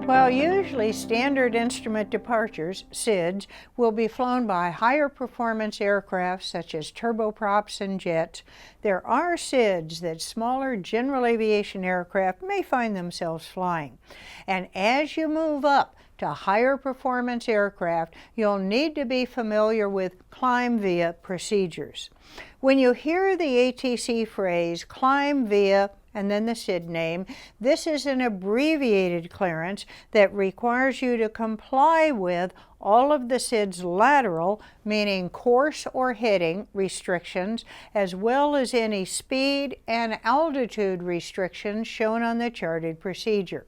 While usually standard instrument departures, SIDs, will be flown by higher performance aircraft such as turboprops and jets, there are SIDs that smaller general aviation aircraft may find themselves flying. And as you move up to higher performance aircraft, you'll need to be familiar with climb via procedures. When you hear the ATC phrase climb via and then the SID name, this is an abbreviated clearance that requires you to comply with all of the SID's lateral, meaning course or heading restrictions, as well as any speed and altitude restrictions shown on the charted procedure.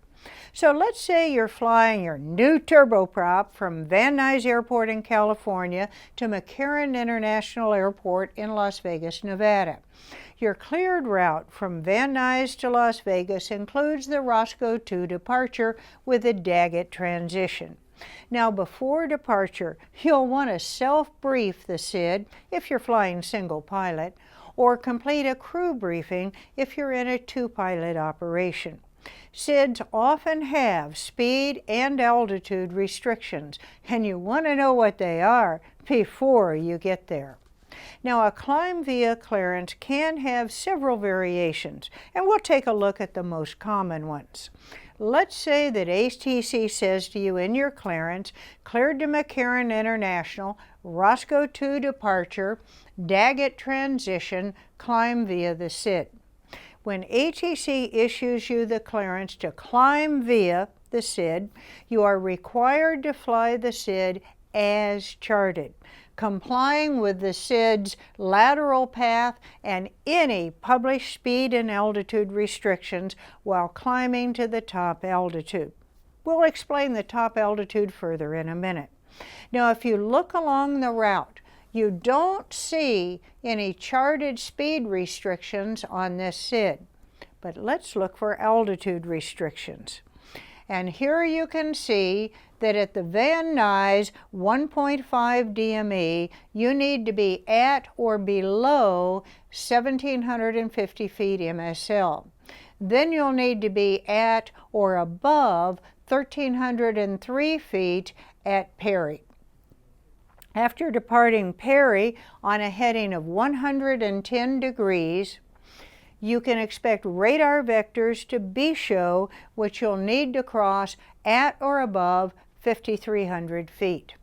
So let's say you're flying your new turboprop from Van Nuys Airport in California to McCarran International Airport in Las Vegas, Nevada. Your cleared route from Van Nuys to Las Vegas includes the Roscoe 2 departure with a Daggett transition. Now, before departure, you'll want to self-brief the SID if you're flying single pilot, or complete a crew briefing if you're in a two-pilot operation. SIDs often have speed and altitude restrictions, and you want to know what they are before you get there. Now, a climb via clearance can have several variations, and we'll take a look at the most common ones. Let's say that ATC says to you in your clearance, cleared to McCarran International, Roscoe 2 departure, Daggett transition, climb via the SID. When ATC issues you the clearance to climb via the SID, you are required to fly the SID as charted, complying with the SID's lateral path and any published speed and altitude restrictions while climbing to the top altitude. We'll explain the top altitude further in a minute. Now, if you look along the route, you don't see any charted speed restrictions on this SID, but let's look for altitude restrictions. And here you can see that at the Van Nuys 1.5 DME, you need to be at or below 1,750 feet MSL. Then you'll need to be at or above 1,303 feet at Perry. After departing Perry on a heading of 110 degrees, you can expect radar vectors to BSHO, which you'll need to cross at or above 5,300 feet.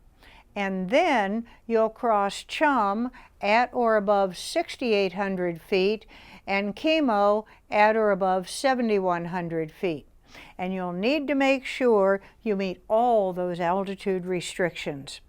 And then you'll cross Chum at or above 6,800 feet and Chemo at or above 7,100 feet. And you'll need to make sure you meet all those altitude restrictions.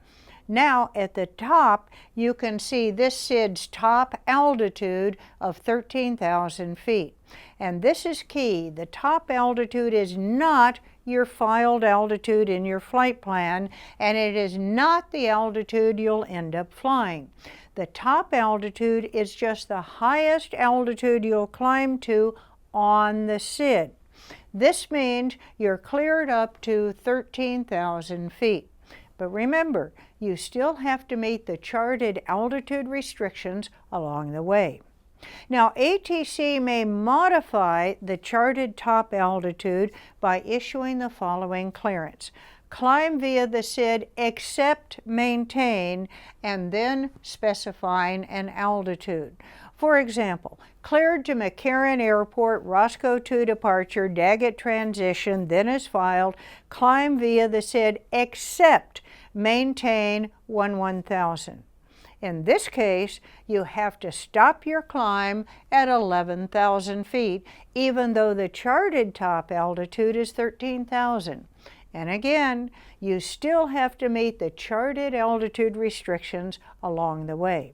Now, at the top, you can see this SID's top altitude of 13,000 feet. And this is key. The top altitude is not your filed altitude in your flight plan, and it is not the altitude you'll end up flying. The top altitude is just the highest altitude you'll climb to on the SID. This means you're cleared up to 13,000 feet. But remember, you still have to meet the charted altitude restrictions along the way. Now, ATC may modify the charted top altitude by issuing the following clearance. Climb via the SID except maintain, and then specifying an altitude. For example, cleared to McCarran Airport, Roscoe 2 departure, Daggett transition, then is filed, climb via the SID except maintain 11,000. In this case, you have to stop your climb at 11,000 feet, even though the charted top altitude is 13,000. And again, you still have to meet the charted altitude restrictions along the way.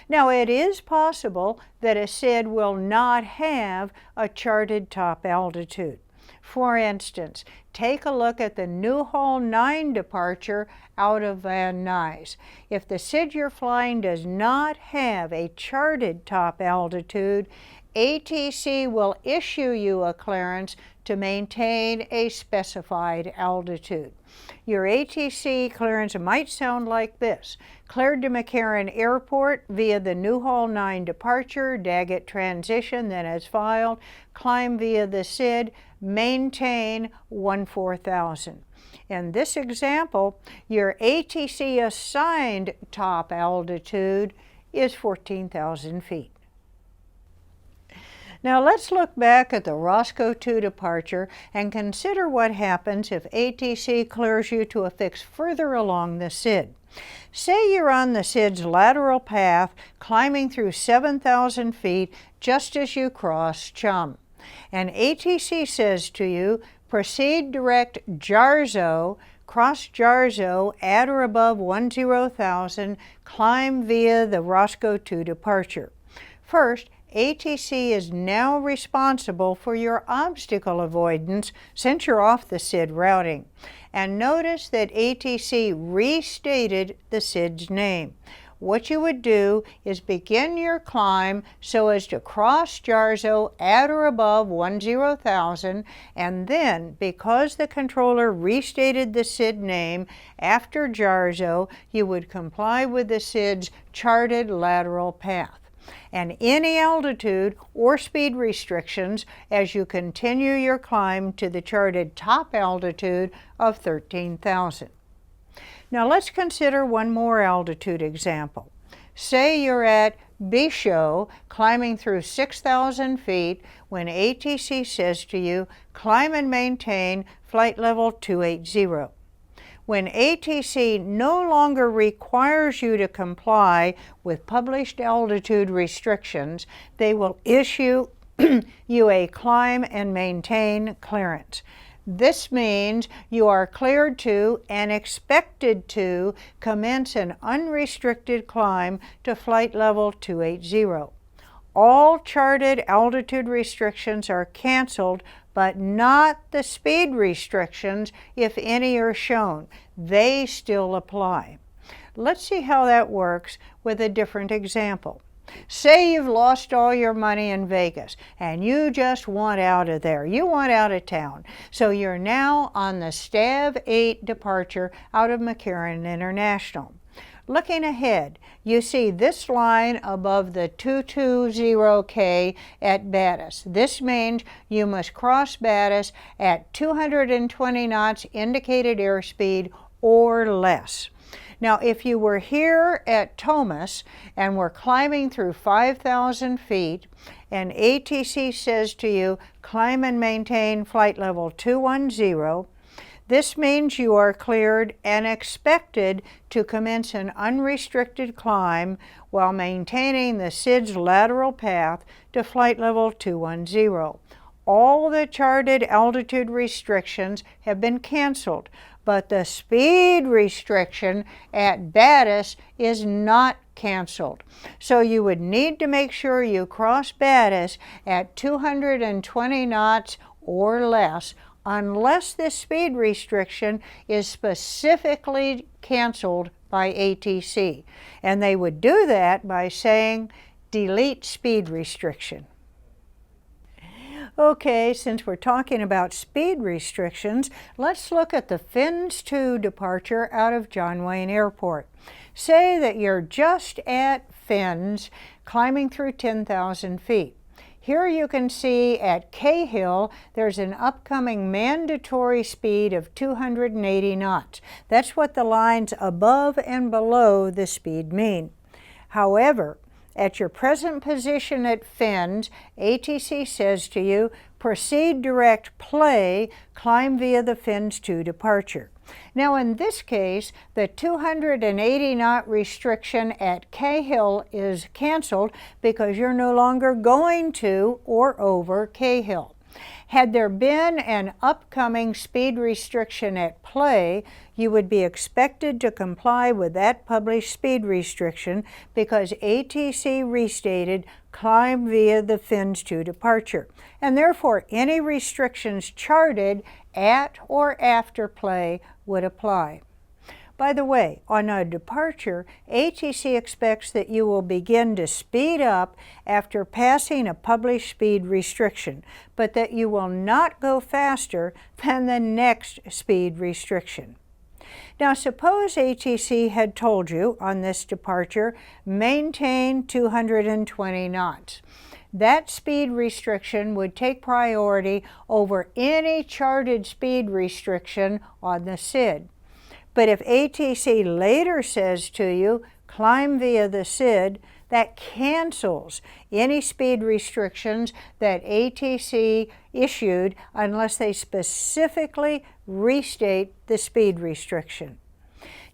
Now, it is possible that a SID will not have a charted top altitude. For instance, take a look at the Newhall 9 departure out of Van Nuys. If the SID you're flying does not have a charted top altitude, ATC will issue you a clearance to maintain a specified altitude. Your ATC clearance might sound like this: cleared to McCarran Airport via the Newhall 9 departure, Daggett transition, then as filed, climb via the SID, maintain 14,000. In this example, your ATC assigned top altitude is 14,000 feet. Now let's look back at the Roscoe 2 departure and consider what happens if ATC clears you to a fix further along the SID. Say you're on the SID's lateral path, climbing through 7,000 feet just as you cross Chum. And ATC says to you, proceed direct Jarzo, cross Jarzo at or above 10,000, climb via the Roscoe 2 departure. First, ATC is now responsible for your obstacle avoidance since you're off the SID routing. And notice that ATC restated the SID's name. What you would do is begin your climb so as to cross Jarzo at or above 10,000, and then, because the controller restated the SID name after Jarzo, you would comply with the SID's charted lateral path. And any altitude or speed restrictions as you continue your climb to the charted top altitude of 13,000. Now let's consider one more altitude example. Say you're at Bisho, climbing through 6,000 feet when ATC says to you, climb and maintain flight level 280. When ATC no longer requires you to comply with published altitude restrictions, they will issue you a climb and maintain clearance. This means you are cleared to and expected to commence an unrestricted climb to flight level 280. All charted altitude restrictions are canceled, but not the speed restrictions, if any are shown. They still apply. Let's see how that works with a different example. Say you've lost all your money in Vegas and you just want out of there. You want out of town. So you're now on the STAV 8 departure out of McCarran International. Looking ahead, you see this line above the 220K at Battis. This means you must cross Battis at 220 knots indicated airspeed or less. Now, if you were here at Thomas and were climbing through 5,000 feet and ATC says to you, climb and maintain flight level 210, this means you are cleared and expected to commence an unrestricted climb while maintaining the SID's lateral path to flight level 210. All the charted altitude restrictions have been canceled, but the speed restriction at Battis is not canceled. So you would need to make sure you cross Battis at 220 knots or less, unless the speed restriction is specifically canceled by ATC. And they would do that by saying, delete speed restriction. Okay, since we're talking about speed restrictions, let's look at the FINS 2 departure out of John Wayne Airport. Say that you're just at FINS, climbing through 10,000 feet. Here you can see at Cahill, there's an upcoming mandatory speed of 280 knots. That's what the lines above and below the speed mean. However, at your present position at FINS, ATC says to you, proceed direct play, climb via the FINS 2 departure. Now in this case, the 280 knot restriction at Cahill is canceled because you're no longer going to or over Cahill. Had there been an upcoming speed restriction at play, you would be expected to comply with that published speed restriction because ATC restated climb via the FINS 2 departure, and therefore any restrictions charted at or after play would apply. By the way, on a departure, ATC expects that you will begin to speed up after passing a published speed restriction, but that you will not go faster than the next speed restriction. Now, suppose ATC had told you on this departure, maintain 220 knots. That speed restriction would take priority over any charted speed restriction on the SID. But if ATC later says to you, climb via the SID, that cancels any speed restrictions that ATC issued unless they specifically restate the speed restriction.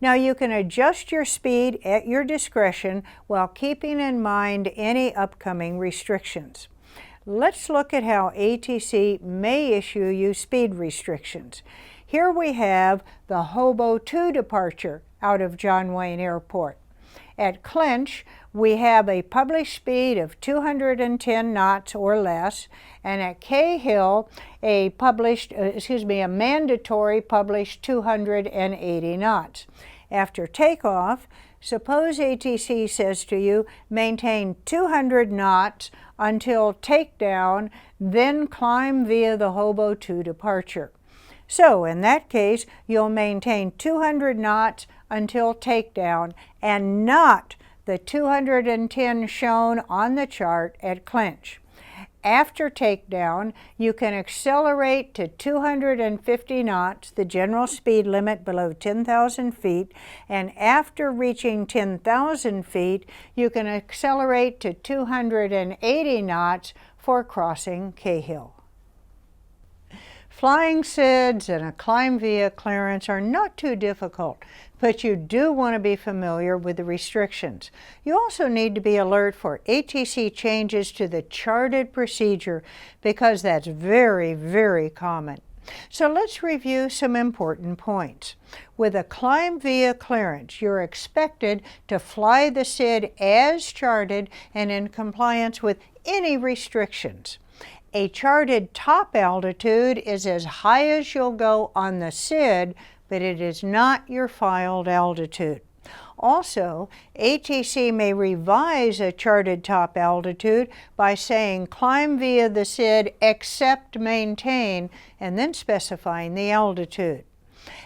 Now, you can adjust your speed at your discretion while keeping in mind any upcoming restrictions. Let's look at how ATC may issue you speed restrictions. Here we have the Hobo 2 departure out of John Wayne Airport. At Clinch, we have a published speed of 210 knots or less, and at Cahill, a mandatory published 280 knots. After takeoff, suppose ATC says to you, maintain 200 knots until takedown, then climb via the Hobo 2 departure. So in that case, you'll maintain 200 knots until takedown and not the 210 shown on the chart at Clinch. After takedown, you can accelerate to 250 knots, the general speed limit below 10,000 feet, and after reaching 10,000 feet, you can accelerate to 280 knots for crossing Cahill. Flying SIDs and a climb via clearance are not too difficult, but you do want to be familiar with the restrictions. You also need to be alert for ATC changes to the charted procedure because that's very, very common. So let's review some important points. With a climb via clearance, you're expected to fly the SID as charted and in compliance with any restrictions. A charted top altitude is as high as you'll go on the SID, but it is not your filed altitude. Also, ATC may revise a charted top altitude by saying climb via the SID except maintain and then specifying the altitude.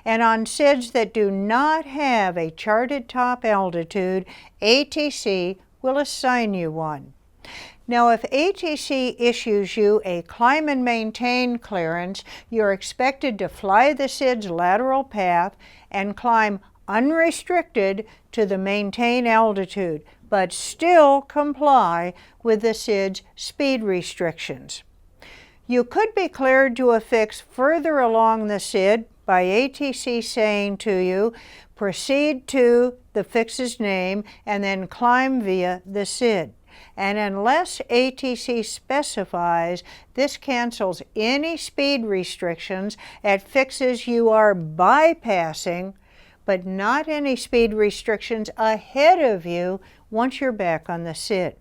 And on SIDs that do not have a charted top altitude, ATC will assign you one. Now, if ATC issues you a climb and maintain clearance, you're expected to fly the SID's lateral path and climb unrestricted to the maintain altitude, but still comply with the SID's speed restrictions. You could be cleared to affix further along the SID by ATC saying to you, proceed to the fix's name and then climb via the SID. And unless ATC specifies, this cancels any speed restrictions at fixes you are bypassing, but not any speed restrictions ahead of you once you're back on the SID.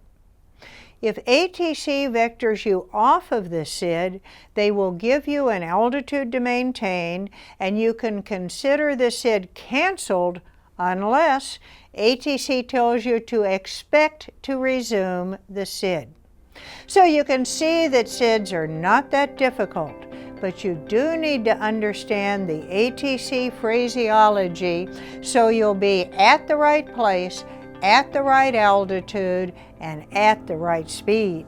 If ATC vectors you off of the SID, they will give you an altitude to maintain, and you can consider the SID canceled unless ATC tells you to expect to resume the SID. So you can see that SIDs are not that difficult, but you do need to understand the ATC phraseology so you'll be at the right place, at the right altitude, and at the right speed.